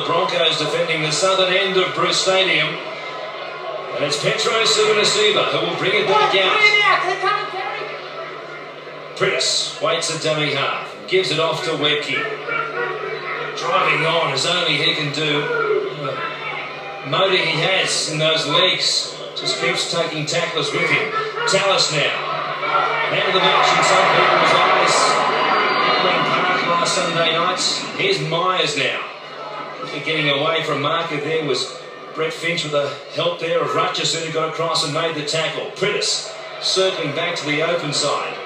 Broncos defending the southern end of Bruce Stadium. And it's Petro Suvanasiva who will bring it back out. Pritis waits a dummy half, gives it off to Webke. Driving on as only he can do. Motor he has in those legs. Just keeps taking tacklers with him. Tallis now. Man of the match in some people's eyes. Park last Sunday nights. Here's Myers now. Getting away from marker there was Brett Finch with the help there of Rutchison, who got across and made the tackle. Pritis circling back to the open side.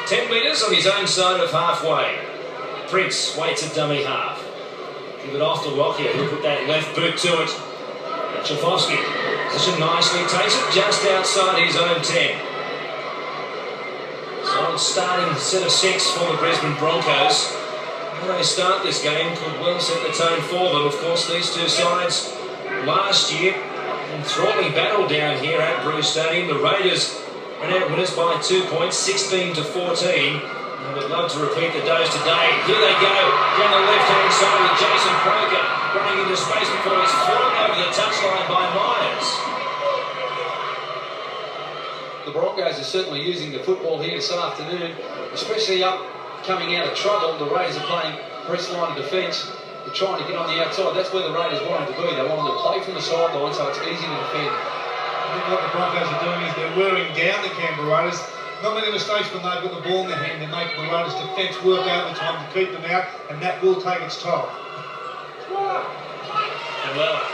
10 metres on his own side of halfway. Prince waits a dummy half. Give it off to Lockyer, who put that left boot to it. Chafovsky position nicely, takes it just outside his own 10. Solid starting set of 6 for the Brisbane Broncos. How they start this game could well set the tone for them. Of course, these two sides last year enthralling battle down here at Bruce Stadium. The Raiders went out winners by 2 points, 16-14. I would love to repeat the dose today. Here they go down the left-hand side with Jason Croker running into space before he's flung over the touchline by Myers. The Broncos are certainly using the football here this afternoon, especially up coming out of trouble. The Raiders are playing press line of defence. They're trying to get on the outside. That's where the Raiders want them to be. They want them to play from the sideline so it's easy to defend. I think what the Broncos are doing is they're wearing down the Canberra Raiders. Not many mistakes when they've got the ball in their hand. They're making the Raiders' defence work overtime to keep them out, and that will take its toll. And lower.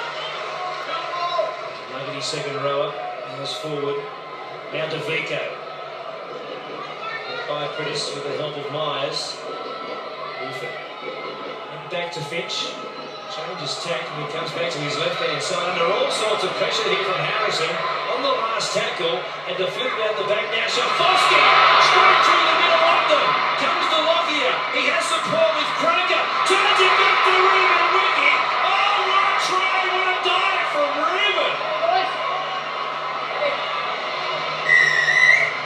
Nobody second rower. Goes forward. Now to Vico. By Pritis with the help of Myers. Wolford. Back to Finch. Changes tack and he comes back to his left-hand side under all sorts of pressure here from Harrison on the last tackle, and to flip it out the back now. Shafovsky straight through the middle of them. Comes to Lockyer. He has support with Croker. Turns it back to Reuben Wiki. Oh, what a try! What a dive from Reuben!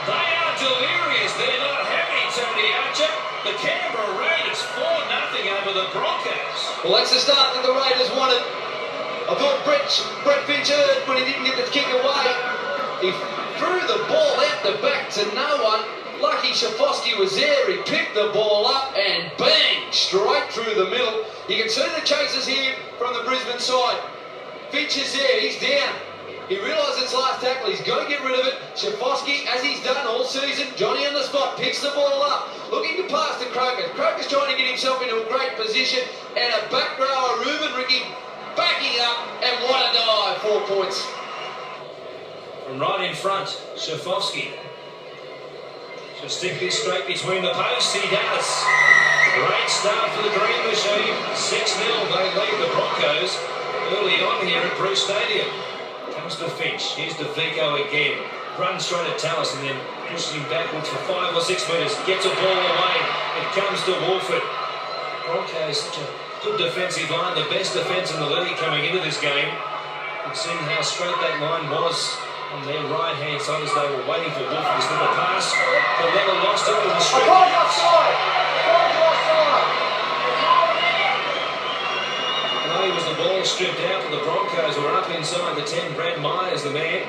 They are delirious. They're not happy, Tony Archer. The Canberra Raiders 4-0 over the Broncos. Well, that's the start that the Raiders wanted. I thought Brett Finch heard when he didn't get the kick away. He threw the ball out the back to no one. Lucky Shafovsky was there. He picked the ball up and bang, straight through the middle. You can see the chasers here from the Brisbane side. Finch is there. He's down. He realised it's last tackle. He's got to get rid of it. Shafovsky, as he's done all season, Johnny on the spot, picks the ball up, looking to pass to Croker. Croker's trying to get himself into a great position, and a back rower, Reuben Ricky, backing up, and what a dive, 4 points. From right in front, Shafovsky. Just stick this straight between the posts. He does. Great start for the Green Machine. 6-0 they lead the Broncos early on here at Bruce Stadium. Comes to Finch. Here's to Vico again. Runs straight at Tallis and then pushes him backwards for 5 or 6 metres. Gets a ball away. It comes to Wolford. Broncos, such a good defensive line. The best defence in the league coming into this game. You can see how straight that line was on their right-hand side as they were waiting for Wolford to slip a pass. But never lost it with the straight outside. Was the ball stripped out, but the Broncos were up inside the 10. Brad Myers, the man.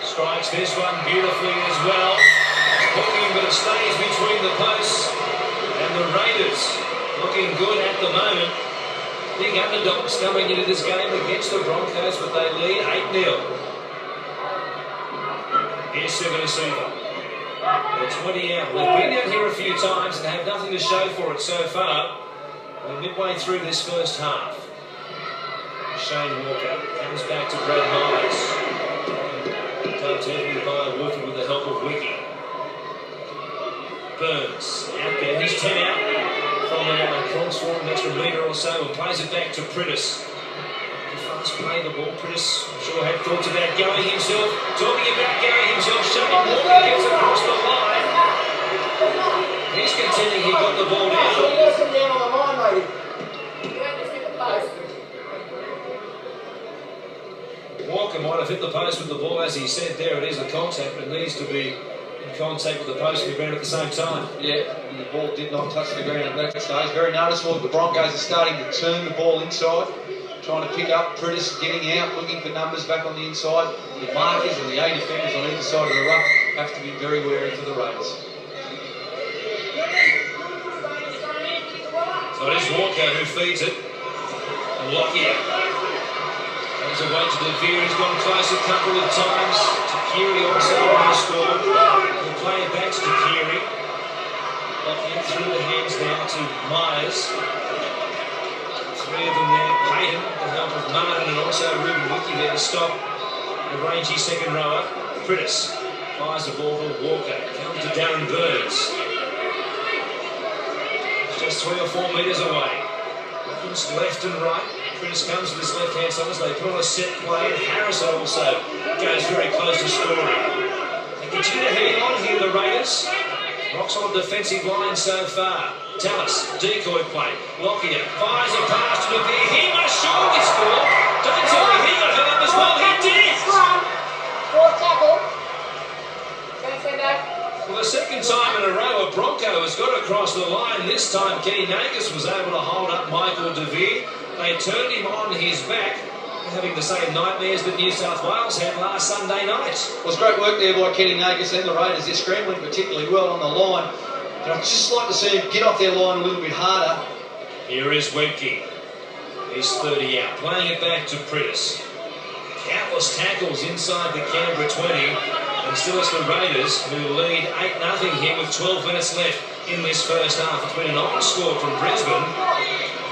Strikes this one beautifully as well. Hooking, but it stays between the posts. And the Raiders looking good at the moment. Big underdogs coming into this game against the Broncos, but they lead 8-0. Here's Suvanasiva. They're 20 out. We've been down here a few times and have nothing to show for it so far. We're midway through this first half. Shane Walker comes back to Brad Myers. Taken by Wolford with the help of Wiki. Burns out there. He's 10 out from the cross for an extra metre or so and plays it back to Pritis. Fast play the ball. Pritis, I'm sure, had thoughts about going himself. Talking about going himself. Shane Walker gets across the line. He's contending he got the ball down. Down on the line, lady. Walker might have hit the post with the ball, as he said there. It is a contact, but it needs to be in contact with the post and the ground at the same time. Yeah, and the ball did not touch the ground at that stage. Very noticeable. The Broncos are starting to turn the ball inside, trying to pick up. Prentice getting out, looking for numbers back on the inside. The markers and the 8 defenders on either side of the ruck have to be very wary for the Raiders. So it is Walker who feeds it. And Lockyer comes away to De Vere. He's gone close a couple of times. Takiri also on the score. We'll play it back to Takiri. Lockyer through the hands now to Myers. Three of them there. Payton with the help of Martin and also Ruben Wiki there to stop the rangy second rower. Prentice fires the ball to Walker. Comes to Darren Burns. Just 3 or 4 metres away. Looks left and right. Prentice comes to this left-hand side as they put on a set play. And Harrison also goes very close to scoring. They continue to hang on here, the Raiders. Rock solid defensive line so far. Tallis, decoy play. Lockyer fires a pass to De Vere. He must surely score. Don't tell me he got hurt up as well. He did. Four tackle. Don't say that. For the second time in a row, a Bronco has got across the line. This time, Kenny Nagus was able to hold up Michael De Vere. They turned him on his back, having the same nightmares that New South Wales had last Sunday night. Well, it's great work there by Kenny Nagus and the Raiders. They're scrambling particularly well on the line. And I'd just like to see him get off their line a little bit harder. Here is Webke. He's 30 out, playing it back to Prentice. Countless tackles inside the Canberra 20. And still it's the Raiders who lead 8-0 here with 12 minutes left in this first half. It's been an onslaught from Brisbane.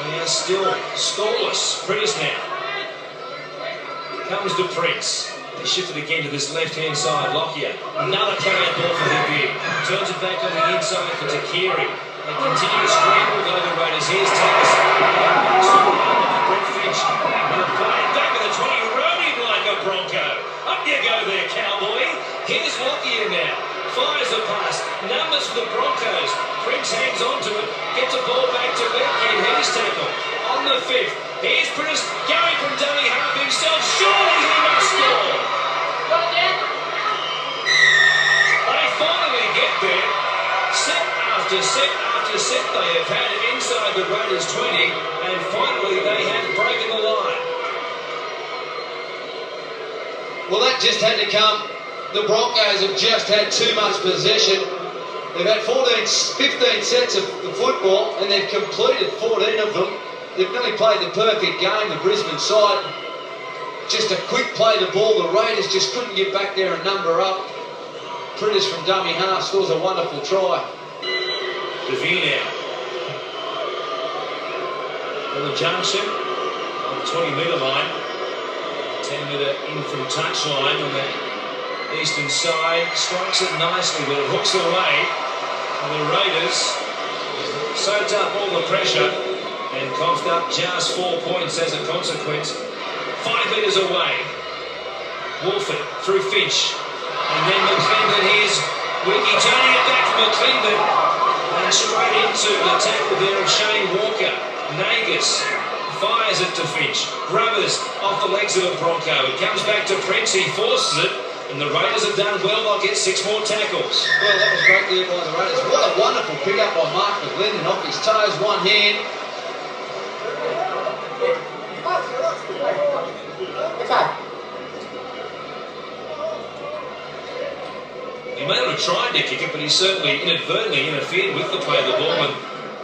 They are still scoreless. Prentice now. Comes to Prince. They shifted again to this left-hand side. Lockyer. Another carry-out ball for De Vere. Turns it back on the inside for Takiri. They continue to scramble though, the Raiders. Here's Tallis. Brett Finch. They're playing back at the 20. Rode him like a Bronco. Up you go there, cowboy. Here's Lockyer now. Fires a pass. Numbers for the Broncos. Prince hangs on to it. Gets a ball back to Webke and he's tackled. On the 5th. Here's Prentice going from dummy half himself. Surely he must score. They finally get there. Set after set after set they have had it inside the Raiders 20. And finally they have broken the line. Well, that just had to come. The Broncos have just had too much possession. They've had 15 sets of football and they've completed 14 of them. They've nearly played the perfect game, the Brisbane side. Just a quick play the ball. The Raiders just couldn't get back there and number up. Prentice from dummy half scores a wonderful try. De Vere now. On the junction, on the 20-metre line. 10-metre in from touchline on the eastern side. Strikes it nicely, but it hooks away. And the Raiders soaked up all the pressure and coughed up just 4 points as a consequence. 5 metres away. Wolford through Finch. And then McClendon. Here's Wiki turning it back from McClendon. And straight into the tackle there of Shane Walker. Nagus fires it to Finch. Grubbers off the legs of a Bronco. It comes back to Prince. He forces it. And the Raiders have done well. They'll get 6 more tackles. Well, that was great there by the Raiders. What a wonderful pick-up by Mark McClendon off his toes, one hand. He may not have tried to kick it, but he certainly inadvertently interfered with the play of the ball. And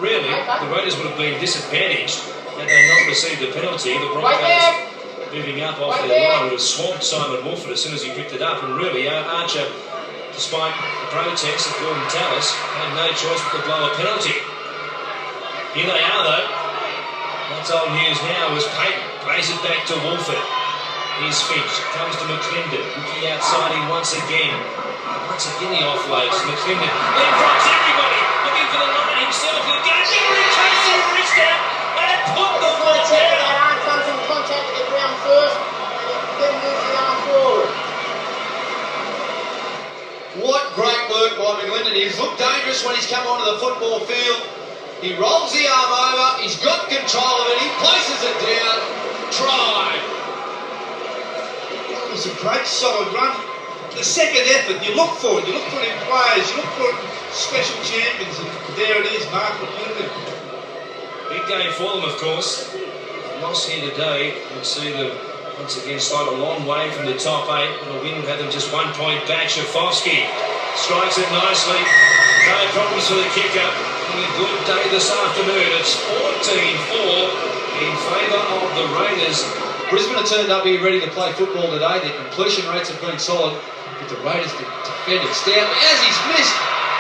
really, the Raiders would have been disadvantaged had they not received the penalty. The Broncos moving up off their line would have swamped Simon Wolford as soon as he picked it up. And really, Archer, despite the protest of Gordon Tallis, had no choice but to blow a penalty. Here they are, though. That's old news now as Payton plays it back to Wolford. Here's Finch. Comes to McClendon. Looking outside him once again. Once again he offloads McClendon. Then drops everybody. Looking for the line himself. He'll go there in case he reached out and put the ball down. That arm comes in contact with the ground first and then moves the arm forward. What great work by McClendon. He's looked dangerous when he's come onto the football field. He rolls the arm over. He's got control of it. He places it down. Try. It was a great solid run. the second effort, you look for it. You look for it in players, you look for it in special champions, and there it is, Mark McClendon. Big game for them, of course. Loss here today. You'll see them once again slide a long way from the top 8. But a win would have them just 1 point back. Shafovsky strikes it nicely. No problems for the kicker. A good day this afternoon. It's 14-4 in favour of the Raiders. Brisbane have turned up here ready to play football today. Their completion rates have been solid, but the Raiders defend it stoutly as he's missed.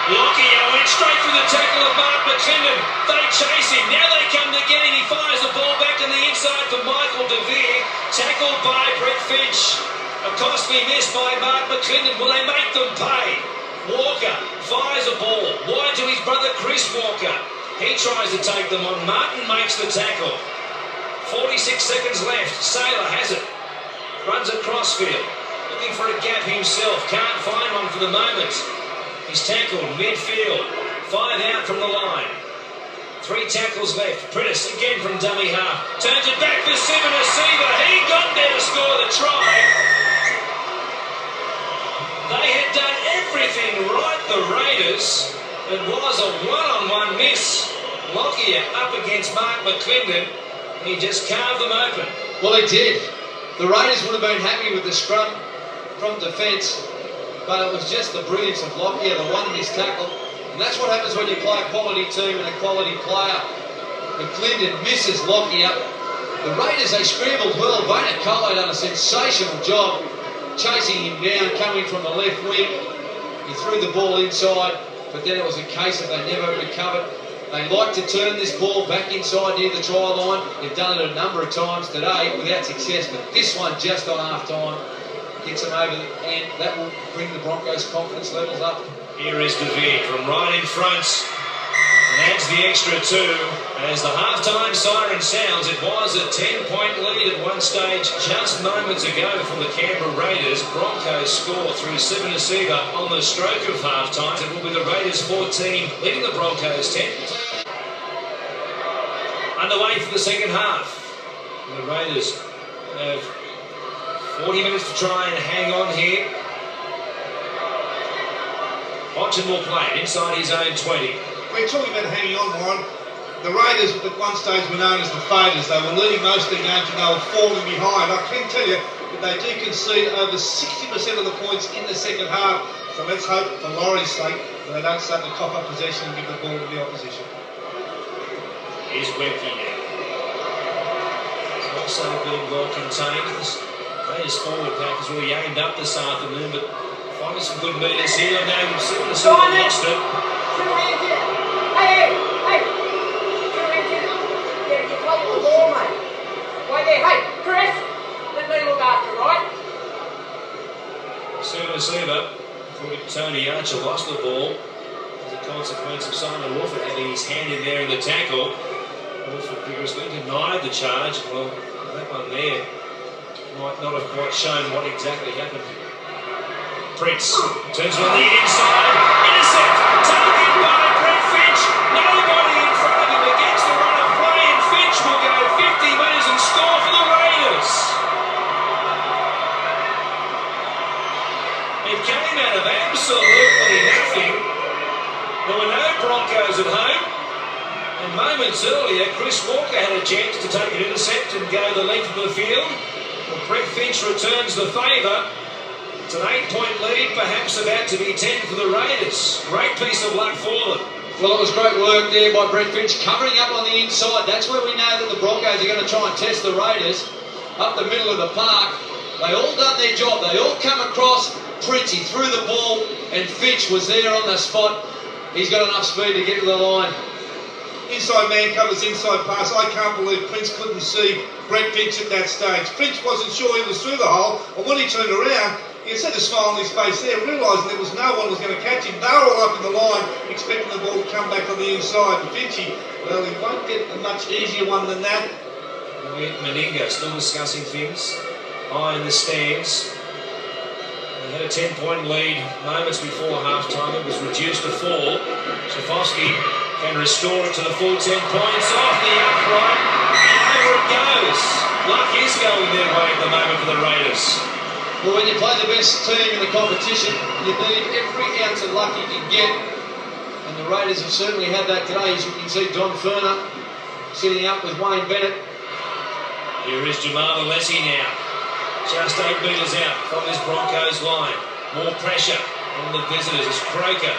Lockyer went straight for the tackle of Mark McClendon. They chase him. Now they come to get him. He fires the ball back in the inside for Michael DeVere. Tackled by Brett Finch. A costly miss by Mark McClendon. Will they make them pay? Walker fires a ball wide to his brother Chris Walker. He tries to take them on. Martin makes the tackle. 46 seconds left. Saylor has it. Runs across field. Looking for a gap himself. Can't find one for the moment. He's tackled midfield. 5 out from the line. 3 tackles left. Prentice again from dummy half. Turns it back for Sivanasiva. He got there to score the try. They had done everything right, the Raiders. It was a one-on-one miss. Lockyer up against Mark McClendon. He just carved them open. Well, he did. The Raiders would have been happy with the scrum from defence, but it was just the brilliance of Lockyer, the one missed tackle. And that's what happens when you play a quality team and a quality player. McClendon misses Lockyer. The Raiders, they scrambled well. Vayner Cole done a sensational job chasing him down, coming from the left wing. He threw the ball inside, but then it was a case of they never recovered. They like to turn this ball back inside near the try line. They've done it a number of times today without success, but this one just on half-time gets them over, and that will bring the Broncos' confidence levels up. Here is DeVere from right in front and adds the extra 2. As the half-time siren sounds, it was a 10-point lead at one stage just moments ago for the Canberra Raiders. Broncos score through Sivanasiva on the stroke of half-time. It will be the Raiders 14 leading the Broncos 10. Underway for the second half. The Raiders have 40 minutes to try and hang on here. Hodgson will play it inside his own 20. We're talking about hanging on, Warren. The Raiders at one stage were known as the faders. They were leading most of the games and they were falling behind. I can tell you that they do concede over 60% of the points in the second half. So let's hope, for Laurie's sake, that they don't start to cough up possession and give the ball to the opposition. Here's Webke now. It's also been well contained. This Raiders forward pack is really aimed up this afternoon, but finding some good meters here. Now we've seen the sort of lost it. Receiver, Tony Archer lost the ball as a consequence of Simon Wolford having his hand in there in the tackle. Wolford vigorously denied the charge. Well, that one there might not have quite shown what exactly happened. Prince turns on the inside, intercept, taken by Brett Finch. Nobody in front of him against the run of play, and Finch will go 50 metres and score for the Raiders. It came out of absolutely nothing. There were no Broncos at home. And moments earlier, Chris Walker had a chance to take an intercept and go the length of the field. Well, Brett Finch returns the favour. It's an 8-point lead, perhaps about to be 10 for the Raiders. Great piece of luck for them. Well, it was great work there by Brett Finch, covering up on the inside. That's where we know that the Broncos are going to try and test the Raiders. Up the middle of the park. They all done their job. They all come across. Prince, he threw the ball, and Finch was there on the spot. He's got enough speed to get to the line. Inside man covers inside pass. I can't believe Prince couldn't see Brett Finch at that stage. Finch wasn't sure he was through the hole, and when he turned around, he had a smile on his face there, realising there was no one who was going to catch him. They were all up in the line, expecting the ball to come back on the inside. And Finchy, well, he won't get a much easier one than that. Meninga still discussing things. High in the stands. They had a 10-point lead moments before half-time. It was reduced to 4. Shafovsky can restore it to the full 10 points off the upright, and over it goes. Luck is going their way at the moment for the Raiders. Well, when you play the best team in the competition, you need every ounce of luck you can get. And the Raiders have certainly had that today. As you can see, Don Furner sitting up with Wayne Bennett. Here is Jamal Alessi now. Just 8 metres out from this Broncos line. More pressure on the visitors as Croker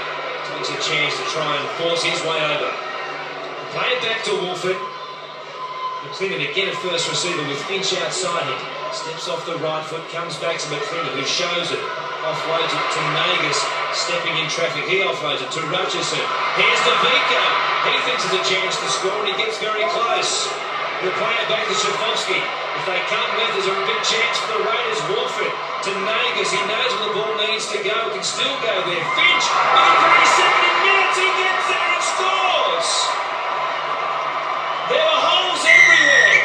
takes a chance to try and force his way over. Play it back to Wolford. McClinton again at first receiver with Finch outside him. Steps off the right foot, comes back to McClinton, who shows it. Offloads it to Nagas, stepping in traffic. He offloads it to Rogerson. Here's DeVico. He thinks there's a chance to score and he gets very close. He'll play it back to Shafovsky. If they come left, there's a big chance for the Raiders. Wolford to Nagas. He knows where the ball needs to go. Can still go there. Finch, in the very 70 minutes, he gets there and scores. There were holes everywhere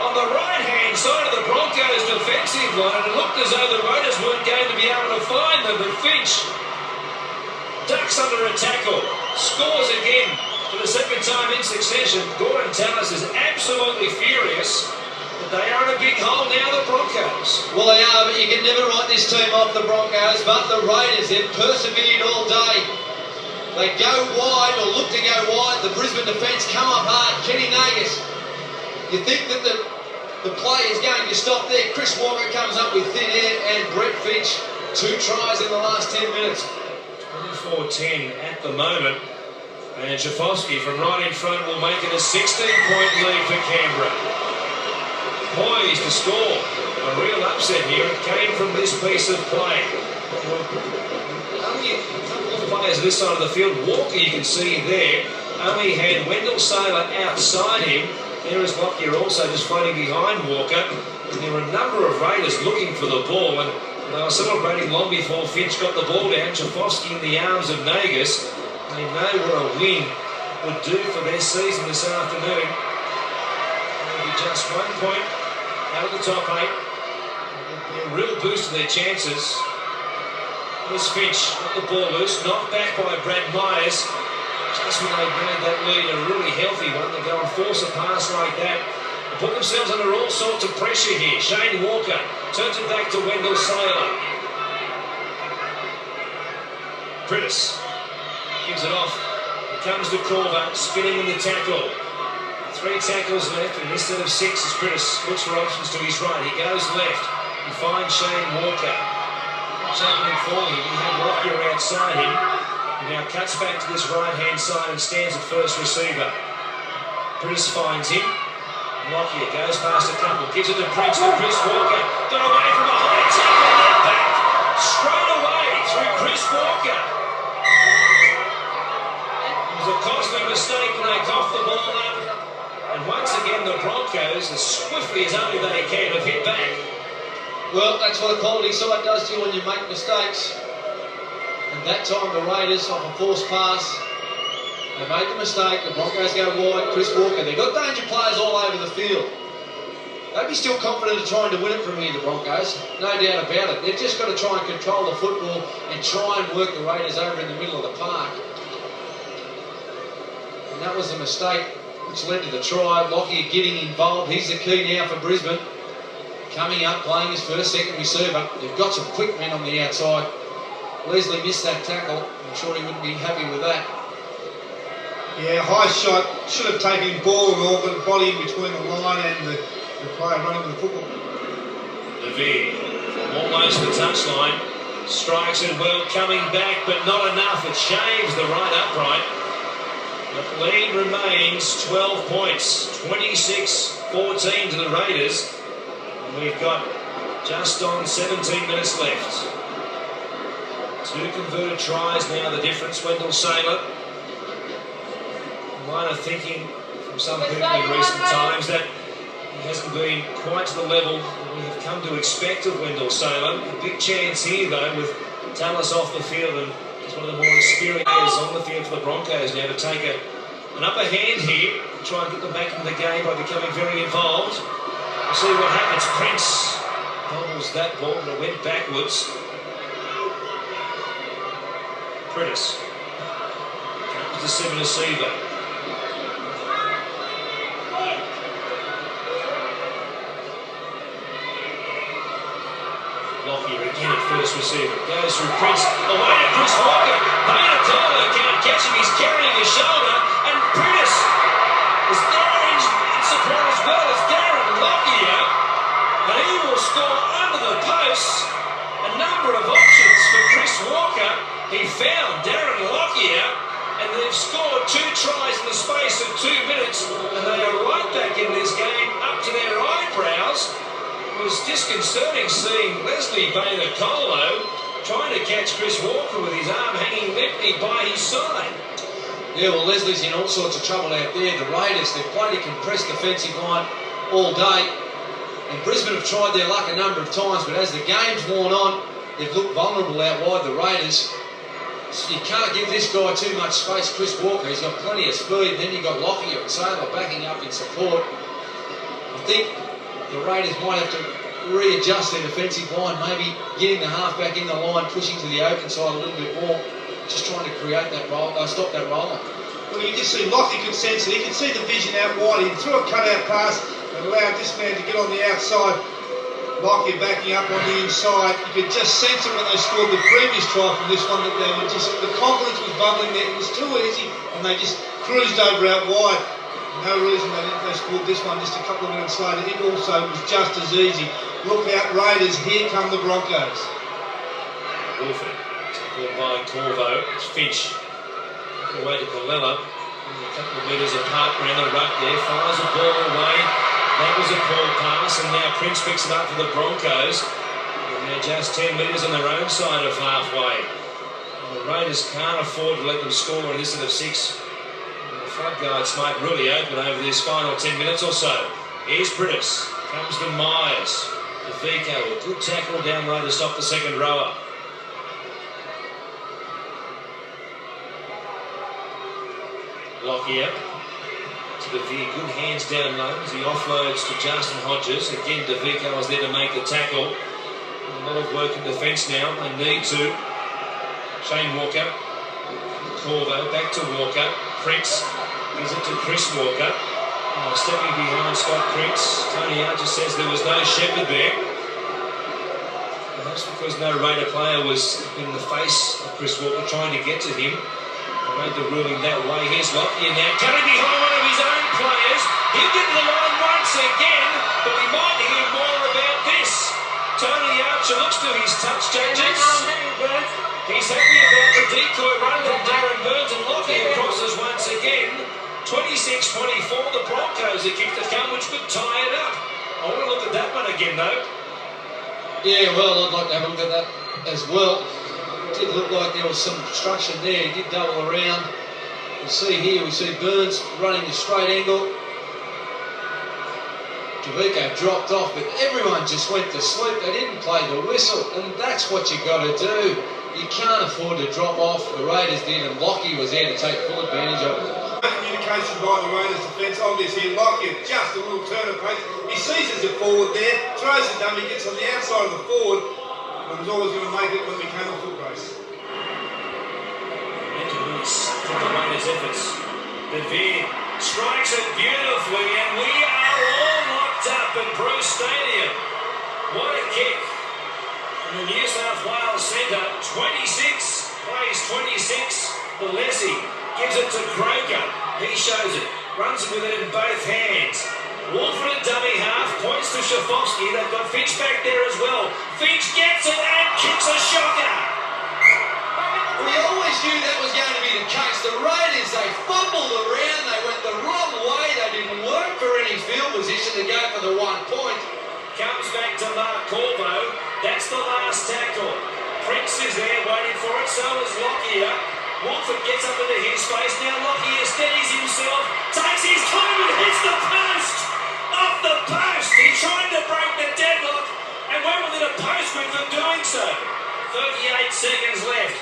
on the right-hand side of the Broncos' defensive line, and it looked as though the Raiders weren't going to be able to find them, but Finch ducks under a tackle, scores again for the second time in succession. Gordon Tallis is absolutely furious, but they are in a big hole now, the Broncos. Well, they are, but you can never write this team off, the Broncos. But the Raiders, they've persevered all day. They go wide, or look to go wide. The Brisbane defence come up hard. Kenny Nagas. You think that the play is going to stop there. Chris Walker comes up with thin air, and Brett Finch, 2 tries in the last 10 minutes. 24-10 at the moment. And Shafovsky from right in front will make it a 16-point lead for Canberra. Poised to score. A real upset here. It came from this piece of play. Only a couple of players this side of the field. Walker, you can see there, only had Wendell Saylor outside him. There is Lockyer also just floating behind Walker. And there were a number of Raiders looking for the ball, and they were celebrating long before Finch got the ball down. Shafovsky in the arms of Nagas. They know what a win would do for their season this afternoon. It'll be just 1 point out of the top 8. It'll be a real boost to their chances. Here's Finch, got the ball loose, knocked back by Brad Myers. Just when they made that lead a really healthy one, they go and force a pass like that. They put themselves under all sorts of pressure here. Shane Walker turns it back to Wendell Saylor. Prittis gives it off. It comes to Corver, spinning in the tackle. 3 tackles left, and instead of 6 as Prittis looks for options to his right. He goes left. He finds Shane Walker. What's happening for him? He had Lockyer outside him. He now cuts back to this right-hand side and stands at first receiver. Prittis finds him. Lockyer goes past a couple, gives it to Prince and Chris Walker. Got away from a high tackle, and they're back straight away through Chris Walker. It was a costly mistake when they coughed the ball up. And once again, the Broncos, as swiftly as only they can, have hit back. Well, that's what a quality side does to you when you make mistakes. And that time the Raiders, off a forced pass, they made the mistake. The Broncos go wide. Chris Walker, they've got danger players all over the field. They'd be still confident of trying to win it from here, the Broncos. No doubt about it. They've just got to try and control the football and try and work the Raiders over in the middle of the park. And that was the mistake which led to the try. Lockyer getting involved. He's the key now for Brisbane. Coming up, playing his first, second receiver. They've got some quick men on the outside. Leslie missed that tackle. I'm sure he wouldn't be happy with that. Yeah, high shot. Should have taken ball and all, but body in between the line and the player running with the football. Levere, from almost the touchline, strikes it well, coming back, but not enough. It shaves the right upright. The lead remains 12 points, 26-14 to the Raiders. And we've got just on 17 minutes left. 2 converted tries now, the difference. Wendell Saylor. Line of thinking from some people in recent times that he hasn't been quite to the level that we have come to expect of Wendell Saylor. A big chance here, though, with Tallis off the field, and he's one of the more experienced players on the field for the Broncos now to take an upper hand here and try and get them back in the game by becoming very involved. We'll see what happens. Prince bobbles that ball, but it went backwards. Prittis comes to 7 receiver. Lockyer Again at first receiver. Goes through Prince. Away to Chris Walker. Bader Colo can't catch him. He's carrying his shoulder. And Prentice is there in support as well as Darren Lockyer. And he will score under the posts. A number of options for Chris Walker. He found Darren Lockyer. And they've scored 2 tries in the space of 2 minutes. And they are right back in this game up to their eyebrows. It was disconcerting seeing Leslie Bader Colo trying to catch Chris Walker with his arm hanging limply by his side. Yeah, well, Leslie's in all sorts of trouble out there. The Raiders, they've played a compressed defensive line all day. And Brisbane have tried their luck a number of times, but as the game's worn on, they've looked vulnerable out wide, the Raiders. So you can't give this guy too much space, Chris Walker. He's got plenty of speed. And then you've got Lockyer and Saylor backing up in support. I think the Raiders might have to readjust their defensive line, maybe getting the halfback in the line, pushing to the open side a little bit more, just trying to create that roll, stop that roller. Well, you just see Lockyer could sense it. He could see the vision out wide. He threw a cutout pass and allowed this man to get on the outside. Lockyer backing up on the inside. You could just sense it when they scored the previous try from this one, that they were just, the confidence was bubbling there. It was too easy and they just cruised over out wide. No reason they scored this one just a couple of minutes later. It also was just as easy. Look out, Raiders, here come the Broncos. Wolfen, tackled by Corvo. It's Finch. Away to Colella. A couple of metres apart around the ruck there. Fires a ball away. That was a poor pass, and now Prince picks it up for the Broncos. And they're just 10 metres on their own side of halfway. And the Raiders can't afford to let them score in this set of 6. The floodgates might really open over this final 10 minutes or so. Here's Prentice. Comes to Myers. The Vico, a good tackle down low to stop the second rower. Lockyer to the Vico, good hands down low as he offloads to Justin Hodges. Again, DeVico is there to make the tackle. A lot of work in defence now. They need to. Shane Walker. Corvo back to Walker. Prince gives it to Chris Walker. Stepping behind Scott Prince. Tony Archer says there was no Shepherd there. Perhaps because no Raider player was in the face of Chris Walker trying to get to him. They made the ruling that way. Here's Lockyer now, coming behind one of his own players. He'll get to the line once again, but we might hear more about this. Tony Archer looks to his touch changes. He's happy about the decoy run from Darren Burns, and Lockyer crosses once again. 26-24, the Broncos are kicked to come, which could tie it up. I want to look at that one again, though. Yeah, well, I'd like to have a look at that as well. It did look like there was some obstruction there. He did double around. You see here, we see Burns running a straight angle. DeVico dropped off, but everyone just went to sleep. They didn't play the whistle, and that's what you got to do. You can't afford to drop off. The Raiders did, and Lockyer was there to take full advantage of it. Communication by the Raiders defence, obviously. Lockyer, just a little turn of pace. He seizes it forward there, throws the dummy, gets on the outside of the forward, and was always going to make it when we came off foot race. From the Raiders' efforts. The Veer strikes it beautifully, and we are all locked up at Bruce Stadium. What a kick. In the New South Wales centre, 26, plays 26, the Lessie gives it to Croker, he shows it, runs it with it in both hands. Wolfen at dummy half, points to Shafovsky, they've got Finch back there as well. Finch gets it and kicks a shocker. We always knew that was going to be the case. The Raiders, they fumbled around, they went the wrong way, they didn't work for any field position to go for the 1 point. Comes back to Mark Corvo. That's the last tackle. Prince is there waiting for it, so is Lockyer. Wolfen gets up into his face. Now Lockyer steadies himself, takes his time and hits the post. Off the post. He tried to break the deadlock and went within a post width of doing so. 38 seconds left.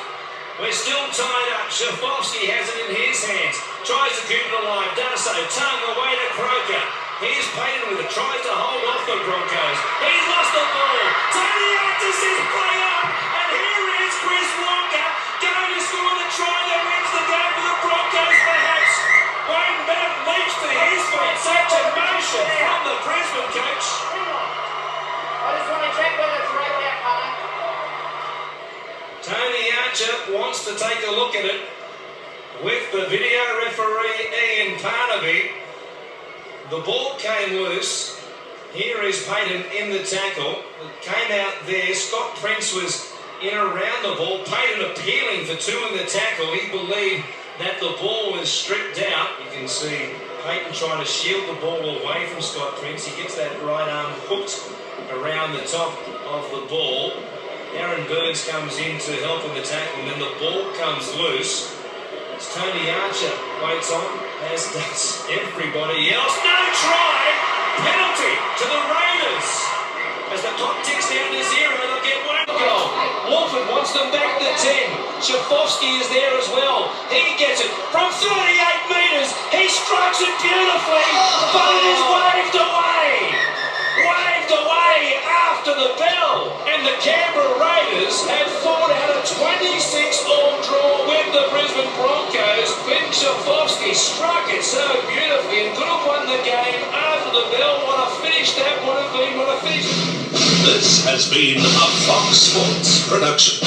We're still tied up. Shafovsky has it in his hands. Tries to keep it alive. Does so. Tongue away to Croker. Here's Payton with it. Tries to hold off the Broncos. He's lost the ball. Tony Artis is play up. And here is Chris Walker going to score the try that wins the game for the Broncos, perhaps. Wayne Bennett leaps to his feet. Such emotion from the Brisbane coach. I just want to check whether it's right there, Colin. Wolford wants to take a look at it with the video referee Ian Parnaby. The ball came loose. Here is Payton in the tackle. It came out there. Scott Prince was in around the ball. Payton appealing for two in the tackle. He believed that the ball was stripped out. You can see Payton trying to shield the ball away from Scott Prince. He gets that right arm hooked around the top of the ball. Aaron Burns comes in to help in the tackle, and then the ball comes loose. It's Tony Archer waits on, as does everybody else. No try! Penalty to the Raiders. As the clock ticks down to 0, they'll get one goal. Wolford wants them back to 10. Shafovsky is there as well. He gets it from 38 metres. He strikes it beautifully, but it is waved away. Waved away after the bell. And the Canberra Raiders have fought out a 26-all draw with the Brisbane Broncos. Clint Shafovsky struck it so beautifully and could have won the game after the bell. What a finish that would have been. What a finish. This has been a Fox Sports production.